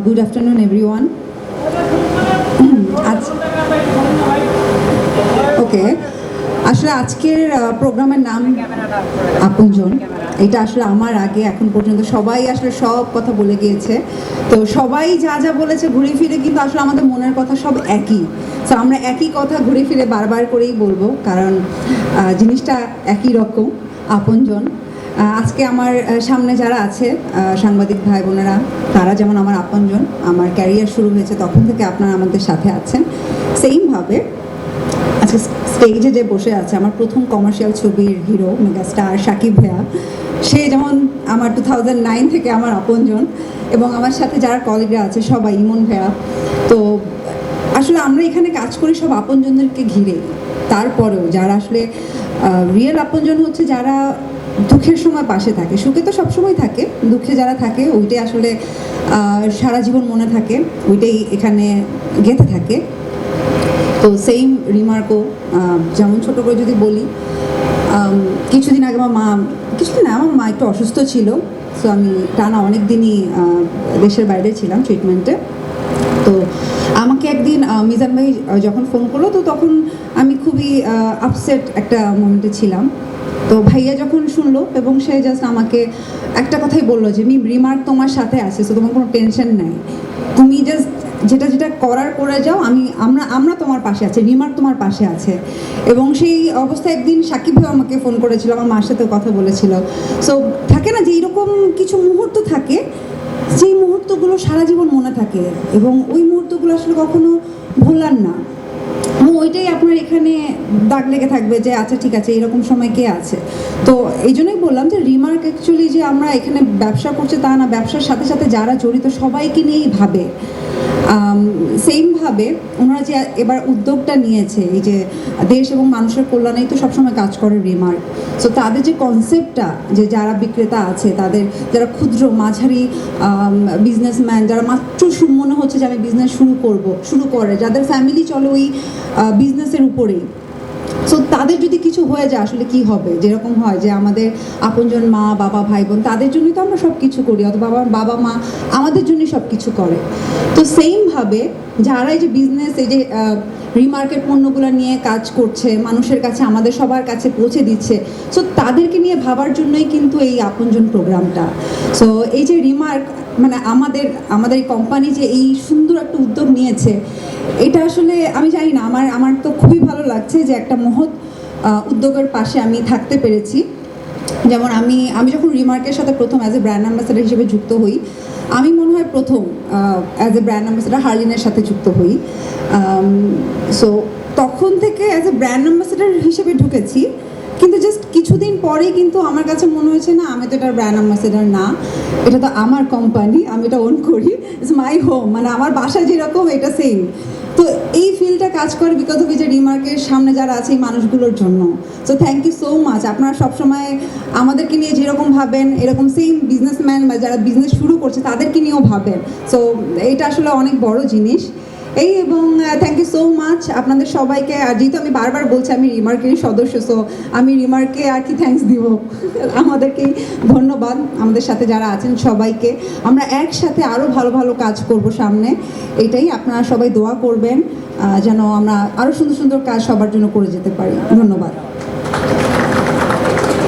Good afternoon, everyone. ওকে, আসলে আজকের প্রোগ্রামের নাম আপনজন। এটা আসলে আমার আগে এখন পর্যন্ত সবাই আসলে সব কথা বলে গিয়েছে। তো সবাই যা যা বলেছে ঘুরে ফিরে কিন্তু আসলে আমাদের মনের কথা সব একই। তো আমরা একই কথা ঘুরে ফিরে বারবার করেই বলবো, কারণ জিনিসটা একই রকম, আপনজন। আজকে আমার সামনে যারা আছে সাংবাদিক ভাই বোনেরা, তারা যেমন আমার আপনজন। আমার ক্যারিয়ার শুরু হয়েছে তখন থেকে আপনারা আমাদের সাথে আছেন। সেইমভাবে আজকে স্টেজে যে বসে আছে আমার প্রথম কমার্শিয়াল ছবির হিরো মেগাস্টার শাকিব ভাইয়া, সে যেমন আমার 2009 থেকে আমার আপনজন, এবং আমার সাথে যারা কলিগরা আছে সবাই, ইমন ভাইয়া। তো আসলে আমরা এখানে কাজ করি সব আপনজনদেরকে ঘিরে। তারপরেও যারা আসলে রিয়েল আপনজন হচ্ছে যারা দুঃখের সময় পাশে থাকে, সুখে তো সবসময় থাকে, দুঃখে যারা থাকে ওইটাই আসলে সারা জীবন মনে থাকে, ওইটাই এখানে গেঁথে থাকে। তো সেইম রিমার্কও, যেমন ছোটো করে যদি বলি, কিছুদিন আগে আমার মা একটু অসুস্থ ছিল। সো আমি টানা অনেক দিনই দেশের বাইরে ছিলাম ট্রিটমেন্টে। তো আমাকে একদিন মিজান ভাই যখন ফোন করলো, তো তখন আমি খুবই আপসেট একটা মোমেন্টে ছিলাম। তো ভাইয়া যখন শুনলো এবং সে জাস্ট আমাকে একটা কথাই বললো যে রিমার্ক তোমার সাথে আছে, তো তোমার কোনো টেনশন নাই, তুমি জাস্ট যেটা যেটা করার করে যাও, আমরা তোমার পাশে আছি, রিমার্ক তোমার পাশে আছে। এবং সেই অবস্থায় একদিন সাকিব ভাই আমাকে ফোন করেছিল, আমার মার সাথেও কথা বলেছিল। সো থাকে না যে এইরকম কিছু মুহূর্ত থাকে, যেই মুহূর্তগুলো সারা জীবন মনে থাকে এবং ওই মুহূর্তগুলো আসলে কখনো ভোলার না। এবং ওইটাই আপনার এখানে দাগ লেগে থাকবে যে আচ্ছা ঠিক আছে, এরকম সময় কে আছে। তো এই জন্যই বললাম যে রিমার্ক অ্যাকচুয়ালি যে আমরা এখানে ব্যবসা করছি তা না, ব্যবসার সাথে সাথে যারা জড়িত সবাইকে নিয়েই ভাবে। সেইমভাবে ওনারা যে এবার উদ্যোগটা নিয়েছে, এই যে দেশ এবং মানুষের কল্যাণেই তো সবসময় কাজ করে রিমার্ক। সো তাদের যে কনসেপ্টটা, যে যারা বিক্রেতা আছে, তাদের যারা ক্ষুদ্র মাঝারি বিজনেসম্যান, যারা মাত্র মনে হচ্ছে যে আমি বিজনেস শুরু করে, যাদের ফ্যামিলি চলে ওই বিজনেসের উপরেই। সো তাদের যদি কিছু হয়ে যায় আসলে কি হবে, যেরকম হয় যে আমাদের আপনজন মা বাবা ভাই বোন, তাদের জন্যই তো আমরা সব কিছু করি, অথবা বাবা মা আমাদের জন্যই সব কিছু করে। তো সেইমভাবে যারা এই যে বিজনেস, এই যে রিমার্কেট পণ্যগুলো নিয়ে কাজ করছে, মানুষের কাছে আমাদের সবার কাছে পৌঁছে দিচ্ছে, সো তাদেরকে নিয়ে ভাবার জন্যই কিন্তু এই আপনজন প্রোগ্রামটা। সো এই যে রিমার্ক, মানে আমাদের এই কোম্পানি যে এই সুন্দর একটা উদ্যোগ নিয়েছে, এটা আসলে আমি জানি না, আমার তো খুবই ভালো লাগছে যে একটা মহৎ উদ্যোগের পাশে আমি থাকতে পেরেছি। যেমন আমি যখন রিমার্কের সাথে প্রথম অ্যাজ এ ব্র্যান্ড অ্যাম্বাসেডার হিসেবে যুক্ত হই, আমি মনে হয় প্রথম অ্যাজ এ ব্র্যান্ড অ্যাম্বাসেডার হার্লিনের সাথে যুক্ত হই। সো তখন থেকে অ্যাজ এ ব্র্যান্ড অ্যাম্বাসেডার হিসেবে ঢুকেছি, কিন্তু জাস্ট কিছুদিন পরেই কিন্তু আমার কাছে মনে হয়েছে না, আমি তো এটার ব্র্যান্ড অ্যাম্বাসেডার না, এটা তো আমার কোম্পানি, আমি এটা ওন করি, ইটস মাই হোম, মানে আমার বাসা যেরকম এটা সেম। তো এই ফিলটা কাজ করে বিকজ অফ এই যে রিমার্কের সামনে যারা আছে এই মানুষগুলোর জন্য। So thank you so much. আপনারা সবসময় আমাদেরকে নিয়ে যেরকম ভাবেন, এরকম সেম বিজনেসম্যান বা যারা বিজনেস শুরু করছে তাদেরকে নিয়েও ভাবেন। সো এটা আসলে অনেক বড় জিনিস এই। এবং থ্যাংক ইউ সো মাচ আপনাদের সবাইকে। আর যেহেতু আমি বারবার বলছি আমি রিমার্কেরই সদস্য, সো আমি রিমার্ককে আর কি থ্যাঙ্কস দিব, আমাদেরকেই ধন্যবাদ। আমাদের সাথে যারা আছেন সবাইকে, আমরা একসাথে আরও ভালো ভালো কাজ করব সামনে, এটাই। আপনারা সবাই দোয়া করবেন যেন আমরা আরও সুন্দর সুন্দর কাজ সবার জন্য করে যেতে পারি। ধন্যবাদ।